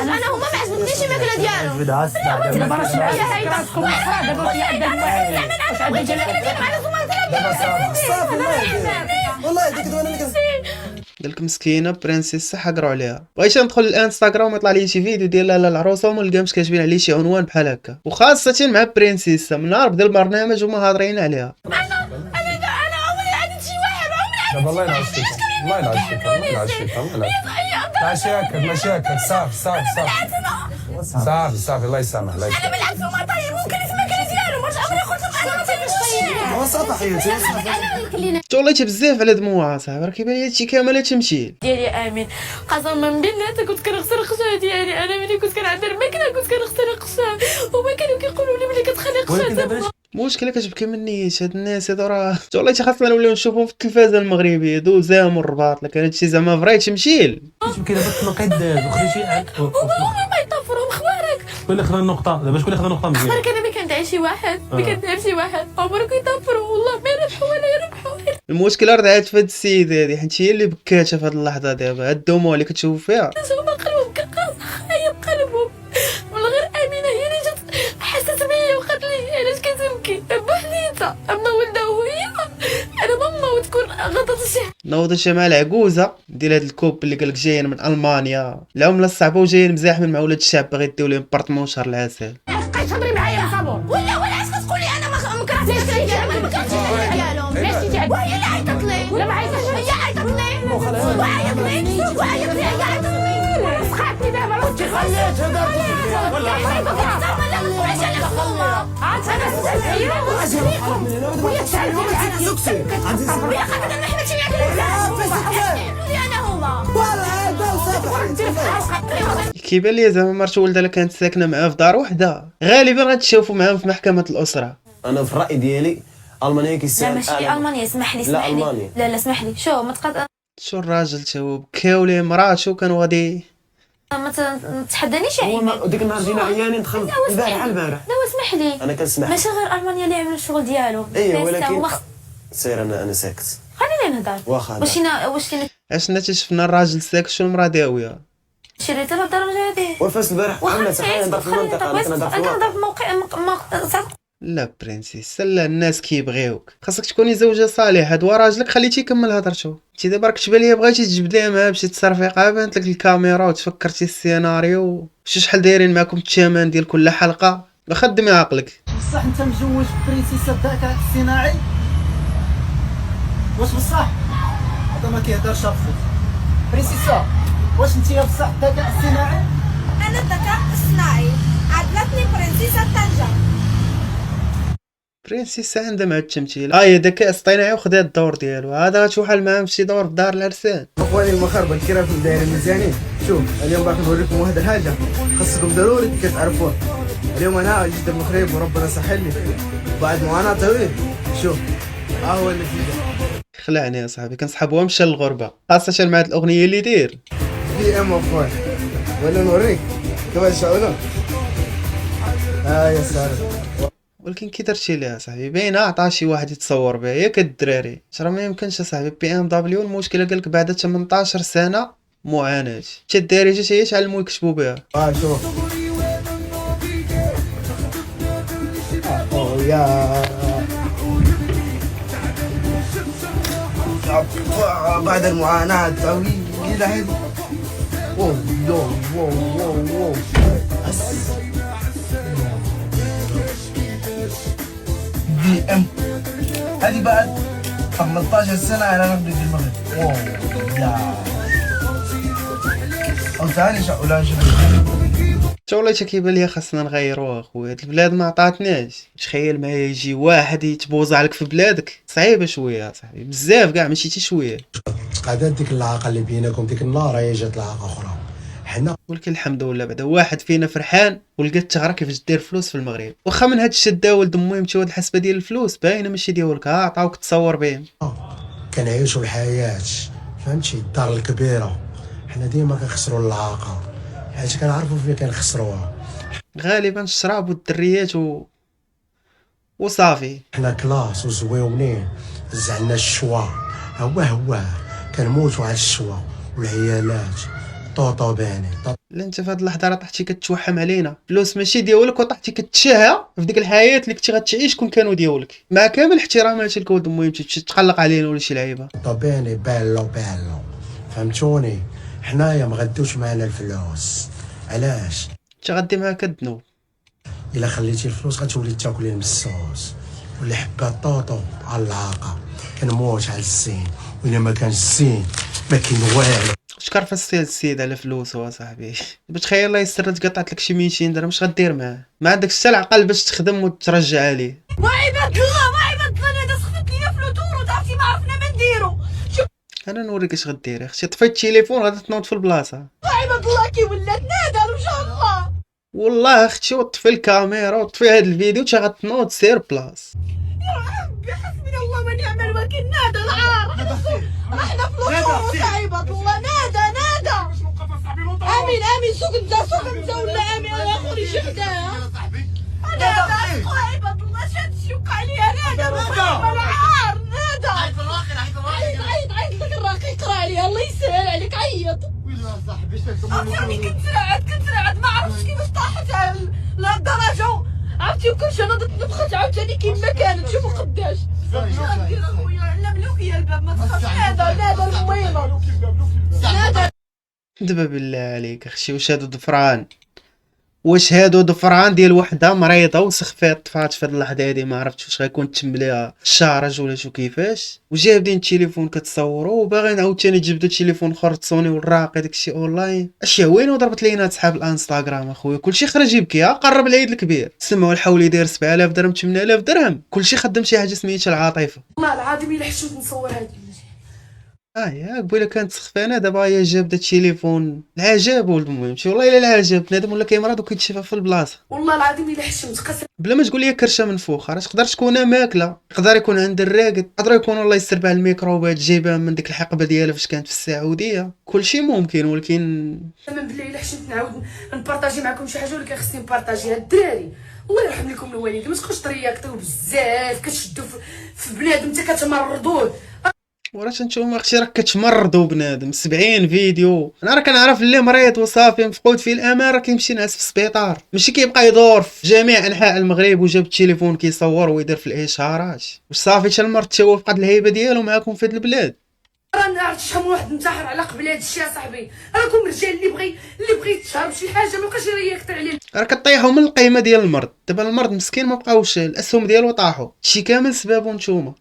انا هما ما عجبتنيش الماكله ديالهم. دابا راه شي حاجه راسكم دابا في عندك والله ديك دوينه اللي قالك مسكينه برنسيسه حقروا عليها. بغيت ندخل الانستغرام ويطلع لي شي فيديو ديال لاله العروسه وما نلقاهمش كاتبين عليه شي عنوان بحال هكا، وخاصه مع برنسيسه من نهار بدا البرنامج وما هاضرين عليها. انا عمري عدت شي واحد، عمري والله ينعس فيك الله ينعس فيك الله ينعس فيك ماشي هكا ماشي هكا صافي الله يسامح الله يسامح. انا بالعكس هما طيب ممكن الماكله ديالهم واش عمري قلت لهم انا تيمشي وسط حياتي توليت بزاف على دموعها صاحبي، راه كيبان لي هادشي كامل تمثيل. ديالي امين قسما بالله حتى كنت كنغسل القشا ديالي. انا ملي كنت كنعدر الماكله كنت كنغسل القشا وما كانوا كيقولوا لي ملي كتخلي قشا مشكله كتبكي من نيت هاد الناس هادو، راه والله خاصنا نوليو نشوفهم في التلفازه المغربيه دوزام والرباط. لكن هادشي زعما فري تمثيل. يمكن دابا تنقد وخرجتي ما يطفرهم اخبارك. شكون اللي خدا النقطه دابا؟ شكون اللي خدا النقطه مزيان؟ اخبارك انا ملي كندعي شي واحد ملي كندعي شي واحد عمرك يطفروا والله ما يربحوا ولا يربحوا. المشكله رجعت في هاد السيده هادي حيت هي اللي بكاتها في هاد اللحظه دابا. هاد الدموع اللي كتشوف فيها هما قلبهم كقاص خايب قلبهم. والله غير امينه هي اللي جات حست بيا وقالت لي علاش كتبكي بوحديتها. اما ولدها وهي انا ماما وتكون غلطت شي نوضت مع العجوزه ديال هاد الكوب اللي قالك جايين من المانيا، العمله الصعبه وجايين مزاحمين مع ولاد الشعب باغي يديو لهم بارطمون شهر العسل. بقيت تهضري معايا بصابون ولا علاش كتقولي انا ما كرهتش ديالهم ما كرهتش ديالهم علاش تيجي وهي اللي عيطت لي ولا ما عيطتش هي عيطت لي وعيطت لي هي عيطت لي سخاتني دابا راه كنت خليت هذا ولا علاش انا مخومه عاد انا سالتها وهي تسالني وهي خدت انا حملتي معاك انا هما كيبان لي زعما مرت ولدها كانت ساكنه معاه في دار وحده، غالبا غتشوفوا معاهم في محكمه الاسره. انا في الراي ديالي المانيا لا كيستاهل ماشي المانيا. اسمح لي لا المانيا لا اسمح لي شو ما تقد شو الراجل تو بكاو ليه مراتو كانوا غادي ما تحدانيش هو عيني. ديك النهار جينا عيانين دخل البارح لا اسمح لي انا كنسمح ماشي غير المانيا اللي يعملوا الشغل ديالهم. ايوه ولكن سير انا ساكت خلينا نهضر. واخا واش كاين عشنا شفنا الراجل ساكت شو المراه داويه. شريتها للدرجه هذه وفاس البارح عملت صحيح نهضر في المنطقه انا كنهضر في كنهضر في موقع لا برنسيس لا الناس كيبغيوك، خاصك تكوني زوجه صالحه. هاد راجلك خليتيه يكمل هضرته. انت دابا راك تبان ليا بغيتي تجبديها معاه باش تصرفي بانت لك الكاميرا وتفكرتي السيناريو. شحال دايرين معكم الثمن ديال كل حلقه؟ خدمي عقلك. بصح انت مجوج برنسيسه الذكاء الصناعي؟ واش بصح هذا ما كيهضرش اخويا برنسيسه؟ واش انت بصح الذكاء الصناعي؟ انا الذكاء الصناعي عدلتني برنسيسه طنجه. برنسيسه عندها مع التمثيل هي ذكاء اصطناعي وخدات الدور ديالو. هذا غتوحل معاه في شي دور في دار العرسان. اخواني المغاربه الكرام دايرين مزيانين. شوف اليوم باغي نوريكم واحد الحاجه خاصكم ضروري كتعرفوها. اليوم انا جيت المغرب وربنا سهل لي بعد معاناه طويل. شوف ها هو النتيجه. خلعني يا صاحبي كنصحابوها مشى للغربه خاصه مع هاد الاغنيه اللي داير في ام اخويا ولا نوريك كما تشاؤون. يا سلام. ولكن كي درتي ليها صاحبي باينه عطاه شي واحد يتصور بها ياك الدراري. راه ما يمكنش صاحبي بي ام دبليو. المشكله قالك بعد 18 سنه معاناه حتى الدارجه هي تعلموا يكتبوا بها. شوف يا بعد المعاناة الطويلة هذه. واو واو واو واو بي ام هذه بعد 18 سنة أنا نبدأ في المغرب. واو يا أو ثاني ولا نشوف توليت كيبان ليا خاصنا نغيروها اخويا. هاد البلاد ما عطاتناش. تخيل معايا يجي واحد يتبوظ عليك في بلادك صعيبه شويه صاحبي بزاف كاع ماشي حتى شويه. قادات ديك العلاقه اللي بينكم ديك النار هي جات العلاقه اخرى حنا. ولكن الحمد لله بعدا واحد فينا فرحان ولقات تغرى كيفاش دير فلوس في المغرب. واخا من هاد الشده ولد المهم تا هاد الحسبه ديال الفلوس باينه ماشي ديالك. عطاوك تصور بهم كنعيشوا الحياه فهمتي الدار الكبيره. حنا ديما كنخسروا العلاقه حيت كنعرفوا فين كنخسروها. غالبا الشراب والدريات وصافي. حنا كلاس وزويونين زعلنا الشوا هو كنموتوا على الشوا والعيالات طوطو باني لا انت في هاد اللحظه راه طحتي كتوحم علينا، فلوس ماشي ديالك وطحتي كتشاها في ديك الحياه اللي كنتي غتعيش كون كانوا ديالك، مع كامل احتراماتي لك ولد المهم تمشي تقلق علينا ولا شي لعيبه. طوطو باني بالو فهمتوني؟ حنايا ما غدوش معنا الفلوس. علاش؟ انت غدي معاك الذنوب. الا خليتي الفلوس غتولي تاكلي المسوس، واللي حبات طوطو على العاقه كنموت على الزين، والا ما كانش الزين ما كاين والو. شكر في السيد على فلوسه اصاحبي. تخيل الله يسر تقطعت لك شي 200 درهم اش غدير معاه؟ ما عندكش حتى العقل باش تخدم وترجع عليه. وعباد الله هذا سخفت لينا في الوتور وتعرفتي ما عرفنا ما نديرو. انا نوريك اش غديري اختي، طفي التليفون غادي تنوض في البلاصه. وعباد الله كي ولات نادر ان شاء الله. والله اختي وطفي الكاميرا وطفي هاد الفيديو تا غتنوض سير بلاص. يا ربي حسبنا الله ونعم الوكيل. نادى العار احنا في الوتور يا عباد الله. نادى امين سوق انت ولا امين انا اخوري شي حداها. انا عباد الله شاد الشوك عليا. نادى العار نادى. عيط لك الرقيق قرا عليها الله يسهل عليك. عيط عرفتي كنت رعد ما عرفتش كيفاش طاحت لهالدرجه. عرفتي وكلشي نضت نفخت عاوتاني كيما كانت. شوفوا قداش ندير اخويا. علم لي الباب ما تخافش. نادى المويضه نادى. دابا بالله عليك اختي واش هادو ضفران ديال وحده مريضه وسخفات طفات في اللحظه هادي، ما عرفتش واش غيكون تمليها الشارج ولا شو كيفاش، وجايبين التليفون كتصوروا وباغيين عاوتاني تجبدوا تليفون اخر تصوني والراقي داكشي اونلاين. اش وين وضربت لينا صحاب الانستغرام اخويا كلشي خرج يبكي. قرب العيد الكبير سمعوا الحول يدير 7000 درهم 8000 درهم كلشي خدم شي حاجه سميتها العاطفه. والله العظيم الا حشوت نصور هاد يا قبيله كانت سخفانه دابا هي جابت التليفون. العجاب ولد المهم شي والله الا العجاب بنادم ولا كيمرض وكيتشافى في البلاصه. والله العظيم الا حشمت قسم بلا ما تقول لي كرشه منفوخه راه تقدر تكون ماكله، يقدر يكون عند الراقد، يقدر يكون الله يستر بها الميكروبات جايبها من ديك الحقبه ديالها فاش كانت في السعوديه. كلشي ممكن ولكن من بالله الا حشمت نعاود نبارطاجي معكم شي حاجه ولكن خصني نبارطاجيها. الدراري الله يرحم لكم الوالدين ما تبقاوش ترياكطيو بزاف كتشدوا في بنادم حتى كتمرضوه. وراه نتوما اختي راك كتمرضوا بنادم 70 فيديو. انا راه كنعرف اللي مريض وصافي مفقود فيه الامان راه كيمشي نعس في السبيطار، ماشي كيبقى يدور في جميع انحاء المغرب وجاب التليفون كيصور ويدير في الاشارات. واش صافي حتى المرض تا هو فقد الهيبه ديالو معاكم في هاد البلاد؟ رانا عرفت شحال من واحد انتحر على قبل هاد الشيء صاحبي. راكم رجال اللي بغي يتشهر بشي حاجه ما بقاش يرياكط عليه. راه كطيحوا من القيمه ديال المرض. دابا المرض مسكين ما بقاوش الاسهم ديالو طاحوا، شي كامل سبابو نتوما.